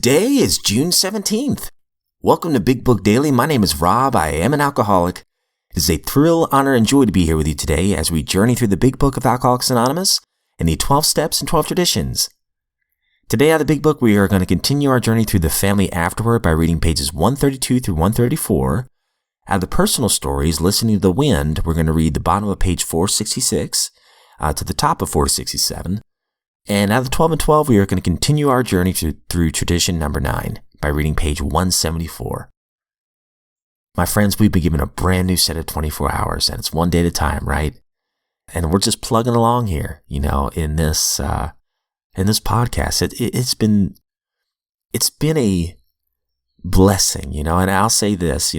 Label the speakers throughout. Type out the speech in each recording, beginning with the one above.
Speaker 1: Today is June 17th. Welcome to Big Book Daily. My name is Rob. I am an alcoholic. It is a thrill, honor, and joy to be here with you today as we journey through the Big Book of Alcoholics Anonymous and the 12 Steps and 12 Traditions. Today out of the Big Book, we are going to continue our journey through the family Afterward by reading pages 132 through 134. Out of the personal stories, Listening to the Wind, we're going to read the bottom of page 466 to the top of 467. And out of the 12 and 12, we are going to continue our journey through tradition number 9 by reading page 174. My friends, we've been given a brand new set of 24 hours, and it's one day at a time, right? And we're just plugging along here, in this podcast. It's been a blessing, and I'll say this,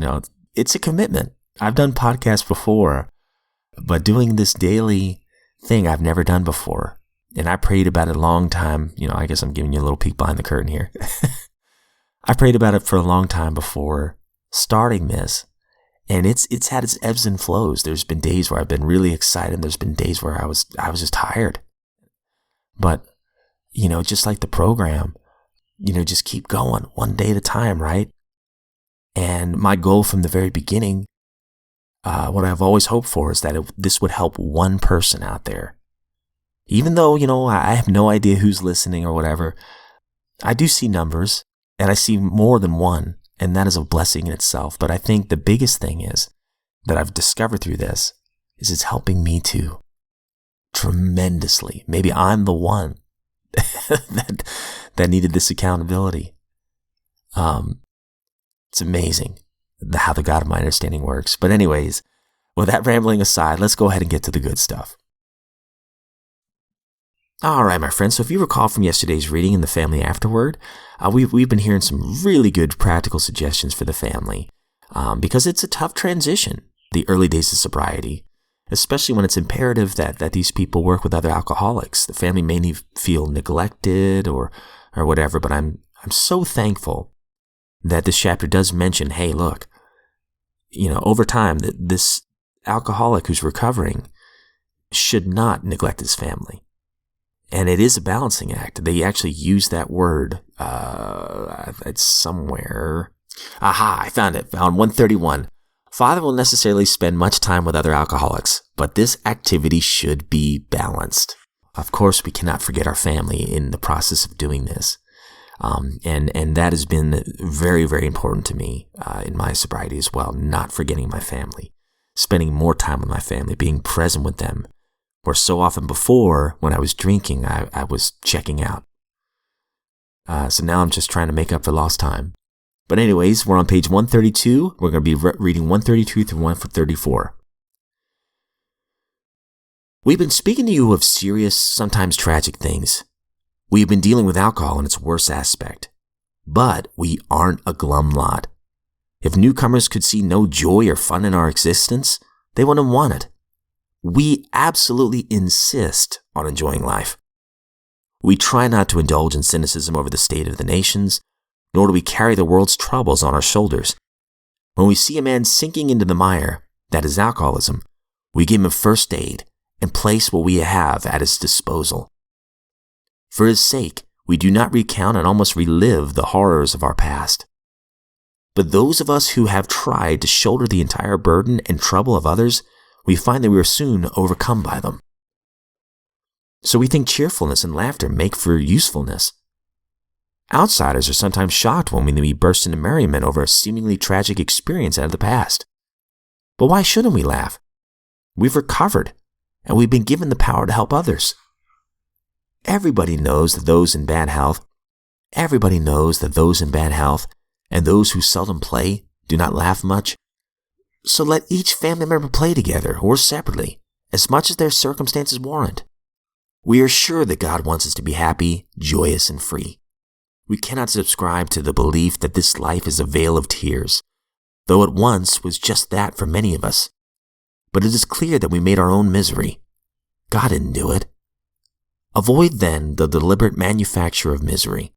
Speaker 1: it's a commitment. I've done podcasts before, but doing this daily thing I've never done before. And I prayed about it a long time. I guess I'm giving you a little peek behind the curtain here. I prayed about it for a long time before starting this. And it's had its ebbs and flows. There's been days where I've been really excited. There's been days where I was just tired. But, just like the program, just keep going one day at a time, right? And my goal from the very beginning, what I've always hoped for is that this would help one person out there. Even though, I have no idea who's listening or whatever, I do see numbers, and I see more than one, and that is a blessing in itself. But I think the biggest thing is that I've discovered through this is it's helping me too, tremendously. Maybe I'm the one that needed this accountability. It's amazing how the God of my understanding works. But anyways, with that rambling aside, let's go ahead and get to the good stuff. All right, my friends. So if you recall from yesterday's reading in the family Afterward, we've been hearing some really good practical suggestions for the family because it's a tough transition, the early days of sobriety, especially when it's imperative that these people work with other alcoholics. The family may feel neglected or whatever, but I'm so thankful that this chapter does mention, hey, look, over time, this alcoholic who's recovering should not neglect his family. And it is a balancing act. They actually use that word. It's somewhere. Aha, I found it. Found 131. Father will necessarily spend much time with other alcoholics, but this activity should be balanced. Of course, we cannot forget our family in the process of doing this. And that has been very, very important to me in my sobriety as well. Not forgetting my family, spending more time with my family, being present with them. Where so often before, when I was drinking, I was checking out. So now I'm just trying to make up for lost time. But anyways, we're on page 132. We're going to be reading 132 through 134. We've been speaking to you of serious, sometimes tragic things. We've been dealing with alcohol in its worst aspect. But we aren't a glum lot. If newcomers could see no joy or fun in our existence, they wouldn't want it. We absolutely insist on enjoying life. We try not to indulge in cynicism over the state of the nations, nor do we carry the world's troubles on our shoulders. When we see a man sinking into the mire, that is alcoholism, we give him first aid and place what we have at his disposal. For his sake, we do not recount and almost relive the horrors of our past. But those of us who have tried to shoulder the entire burden and trouble of others, we find that we are soon overcome by them. So we think cheerfulness and laughter make for usefulness. Outsiders are sometimes shocked when we burst into merriment over a seemingly tragic experience out of the past. But why shouldn't we laugh? We've recovered, and we've been given the power to help others. Everybody knows that those in bad health, and those who seldom play do not laugh much. So let each family member play together or separately, as much as their circumstances warrant. We are sure that God wants us to be happy, joyous, and free. We cannot subscribe to the belief that this life is a vale of tears, though it once was just that for many of us. But it is clear that we made our own misery. God didn't do it. Avoid then the deliberate manufacture of misery.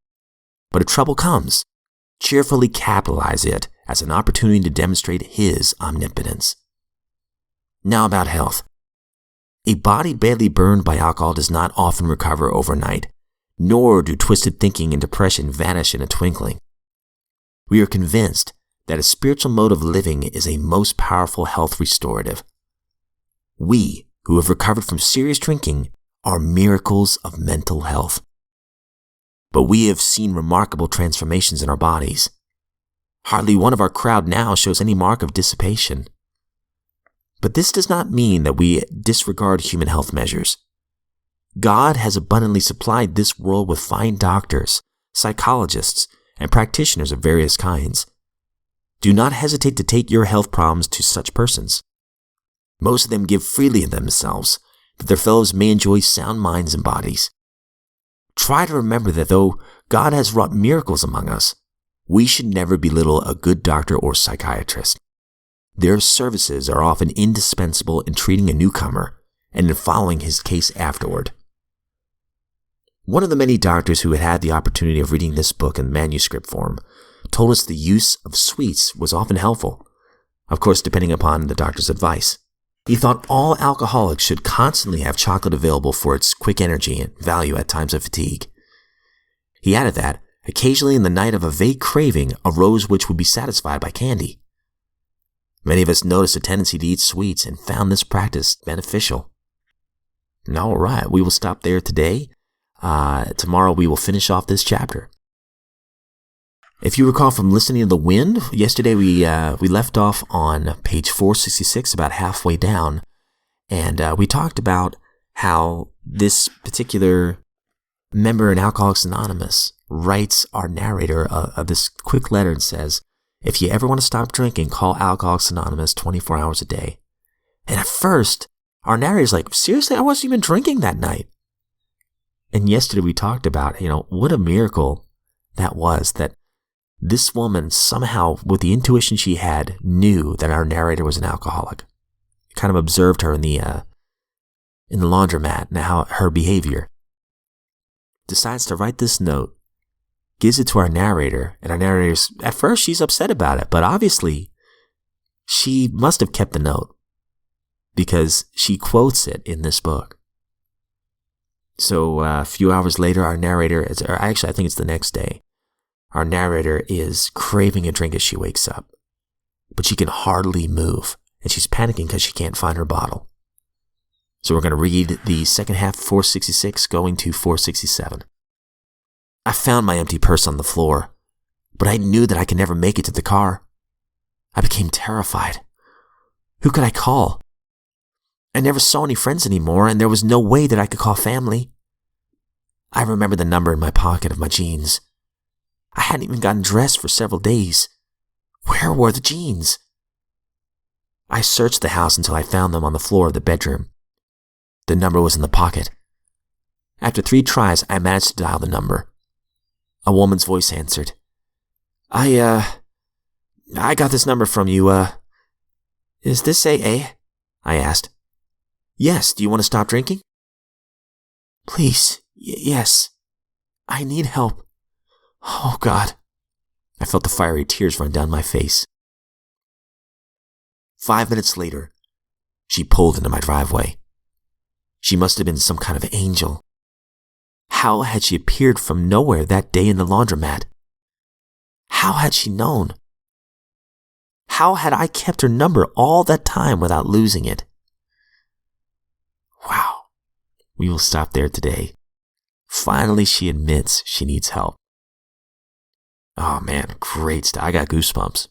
Speaker 1: But if trouble comes, cheerfully capitalize it as an opportunity to demonstrate His omnipotence. Now about health. A body badly burned by alcohol does not often recover overnight, nor do twisted thinking and depression vanish in a twinkling. We are convinced that a spiritual mode of living is a most powerful health restorative. We, who have recovered from serious drinking, are miracles of mental health. But we have seen remarkable transformations in our bodies. Hardly one of our crowd now shows any mark of dissipation. But this does not mean that we disregard human health measures. God has abundantly supplied this world with fine doctors, psychologists, and practitioners of various kinds. Do not hesitate to take your health problems to such persons. Most of them give freely of themselves, that their fellows may enjoy sound minds and bodies. Try to remember that though God has wrought miracles among us, we should never belittle a good doctor or psychiatrist. Their services are often indispensable in treating a newcomer and in following his case afterward. One of the many doctors who had had the opportunity of reading this book in manuscript form told us the use of sweets was often helpful, of course depending upon the doctor's advice. He thought all alcoholics should constantly have chocolate available for its quick energy and value at times of fatigue. He added that, occasionally in the night of a vague craving arose which would be satisfied by candy. Many of us noticed a tendency to eat sweets and found this practice beneficial. All right, we will stop there today. Tomorrow we will finish off this chapter. If you recall from listening to The Wind, yesterday we left off on page 466, about halfway down, and we talked about how this particular member in Alcoholics Anonymous writes our narrator of this quick letter and says, if you ever want to stop drinking, call Alcoholics Anonymous 24 hours a day. And at first, our narrator's like, seriously, I wasn't even drinking that night. And yesterday we talked about, what a miracle that was, that this woman somehow, with the intuition she had, knew that our narrator was an alcoholic. Kind of observed her in the laundromat and how her behavior. Decides to write this note, gives it to our narrator, and our narrator's, at first she's upset about it, but obviously she must have kept the note because she quotes it in this book. So a few hours later, our narrator, or actually I think it's the next day, our narrator is craving a drink as she wakes up, but she can hardly move, and she's panicking because she can't find her bottle. So we're going to read the second half of 466 going to 467. I found my empty purse on the floor, but I knew that I could never make it to the car. I became terrified. Who could I call? I never saw any friends anymore, and there was no way that I could call family. I remember the number in my pocket of my jeans. I hadn't even gotten dressed for several days. Where were the jeans? I searched the house until I found them on the floor of the bedroom. The number was in the pocket. After 3 tries, I managed to dial the number. A woman's voice answered. I got this number from you, is this AA? I asked. Yes, do you want to stop drinking? Please, yes. I need help. Oh, God. I felt the fiery tears run down my face. 5 minutes later, she pulled into my driveway. She must have been some kind of angel. How had she appeared from nowhere that day in the laundromat? How had she known? How had I kept her number all that time without losing it? Wow. We will stop there today. Finally, she admits she needs help. Oh man, great stuff. I got goosebumps.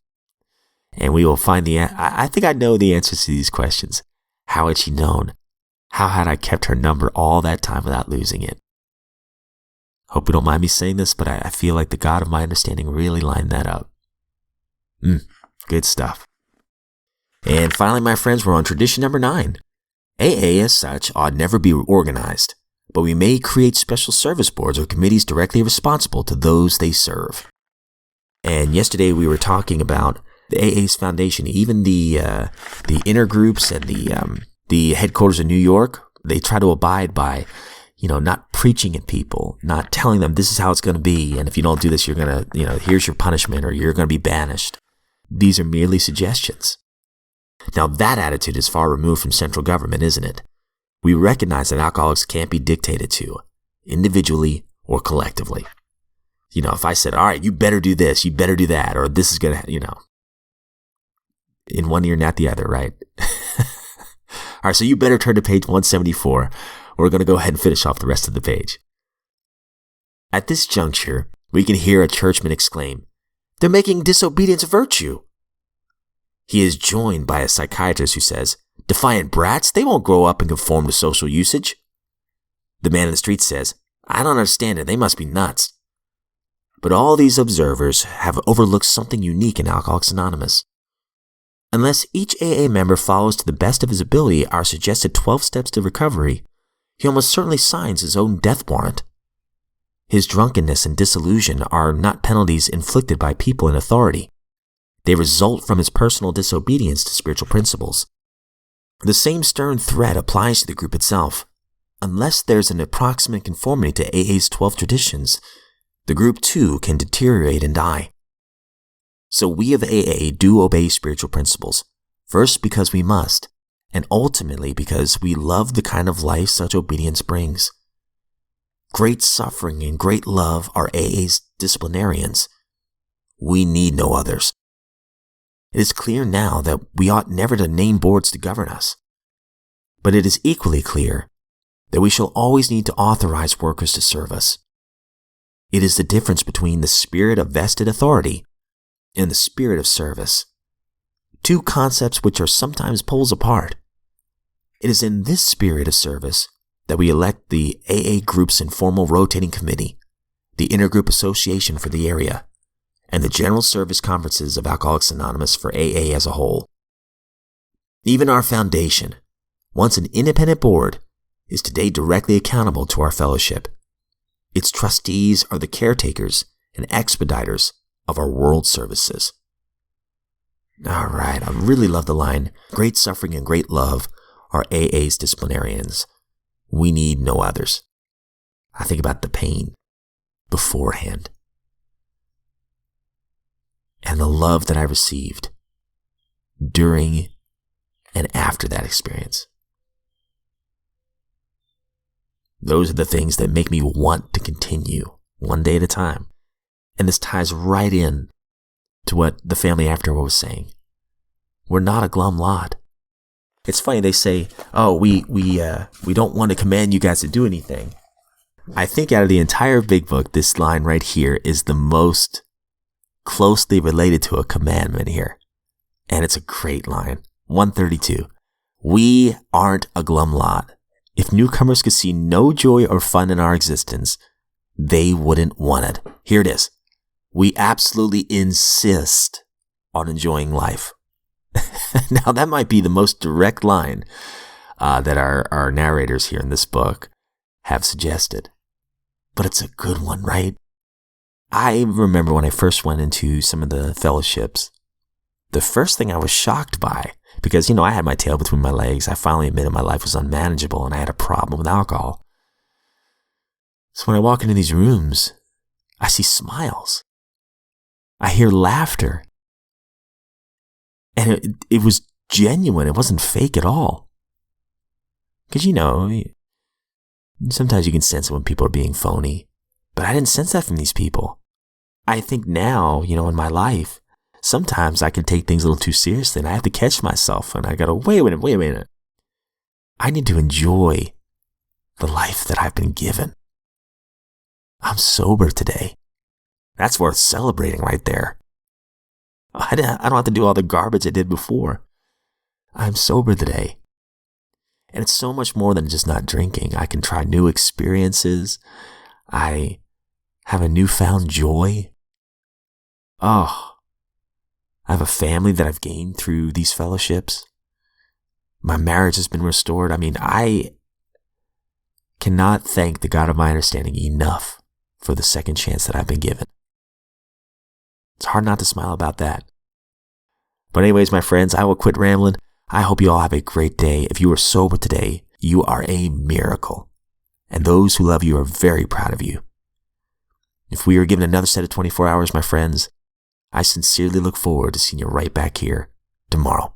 Speaker 1: And we will find I think I know the answers to these questions. How had she known? How had I kept her number all that time without losing it? Hope you don't mind me saying this, but I feel like the God of my understanding really lined that up. Good stuff. And finally, my friends, we're on tradition number 9. AA as such ought never be organized, but we may create special service boards or committees directly responsible to those they serve. And yesterday we were talking about the AA's foundation, even the inner groups and the headquarters in New York. They try to abide by, not preaching at people, not telling them this is how it's going to be, and if you don't do this, you're going to, here's your punishment, or you're going to be banished. These are merely suggestions. Now that attitude is far removed from central government, isn't it? We recognize that alcoholics can't be dictated to, individually or collectively. If I said, all right, you better do this, you better do that, or this is going to, in one ear, not the other, right? All right, so you better turn to page 174. We're going to go ahead and finish off the rest of the page. At this juncture, we can hear a churchman exclaim, "They're making disobedience a virtue." He is joined by a psychiatrist who says, "Defiant brats, they won't grow up and conform to social usage." The man in the street says, "I don't understand it, they must be nuts." But all these observers have overlooked something unique in Alcoholics Anonymous. Unless each AA member follows to the best of his ability our suggested 12 steps to recovery, he almost certainly signs his own death warrant. His drunkenness and disillusion are not penalties inflicted by people in authority. They result from his personal disobedience to spiritual principles. The same stern threat applies to the group itself. Unless there's an approximate conformity to AA's 12 traditions, the group too can deteriorate and die. So we of AA do obey spiritual principles, first because we must, and ultimately because we love the kind of life such obedience brings. Great suffering and great love are AA's disciplinarians. We need no others. It is clear now that we ought never to name boards to govern us. But it is equally clear that we shall always need to authorize workers to serve us. It is the difference between the spirit of vested authority and the spirit of service, two concepts which are sometimes poles apart. It is in this spirit of service that we elect the AA group's informal rotating committee, the intergroup association for the area, and the general service conferences of Alcoholics Anonymous for AA as a whole. Even our foundation, once an independent board, is today directly accountable to our fellowship. Its trustees are the caretakers and expediters of our world services. All right, I really love the line, "Great suffering and great love are AA's disciplinarians. We need no others." I think about the pain beforehand and the love that I received during and after that experience. Those are the things that make me want to continue one day at a time. And this ties right in to what the family Afterward was saying. We're not a glum lot. It's funny, they say, "Oh, we don't want to command you guys to do anything." I think out of the entire big book, this line right here is the most closely related to a commandment here. And it's a great line. 132. We aren't a glum lot. If newcomers could see no joy or fun in our existence, they wouldn't want it. Here it is. We absolutely insist on enjoying life. Now, that might be the most direct line that our narrators here in this book have suggested. But it's a good one, right? I remember when I first went into some of the fellowships, the first thing I was shocked by, because, I had my tail between my legs. I finally admitted my life was unmanageable and I had a problem with alcohol. So when I walk into these rooms, I see smiles. I hear laughter. And it was genuine. It wasn't fake at all. Because, sometimes you can sense it when people are being phony. But I didn't sense that from these people. I think now, in my life, sometimes I can take things a little too seriously and I have to catch myself and I gotta, wait a minute. I need to enjoy the life that I've been given. I'm sober today. That's worth celebrating right there. I don't have to do all the garbage I did before. I'm sober today. And it's so much more than just not drinking. I can try new experiences. I have a newfound joy. Oh, I have a family that I've gained through these fellowships. My marriage has been restored. I cannot thank the God of my understanding enough for the second chance that I've been given. It's hard not to smile about that. But anyways, my friends, I will quit rambling. I hope you all have a great day. If you are sober today, you are a miracle. And those who love you are very proud of you. If we are given another set of 24 hours, my friends, I sincerely look forward to seeing you right back here tomorrow.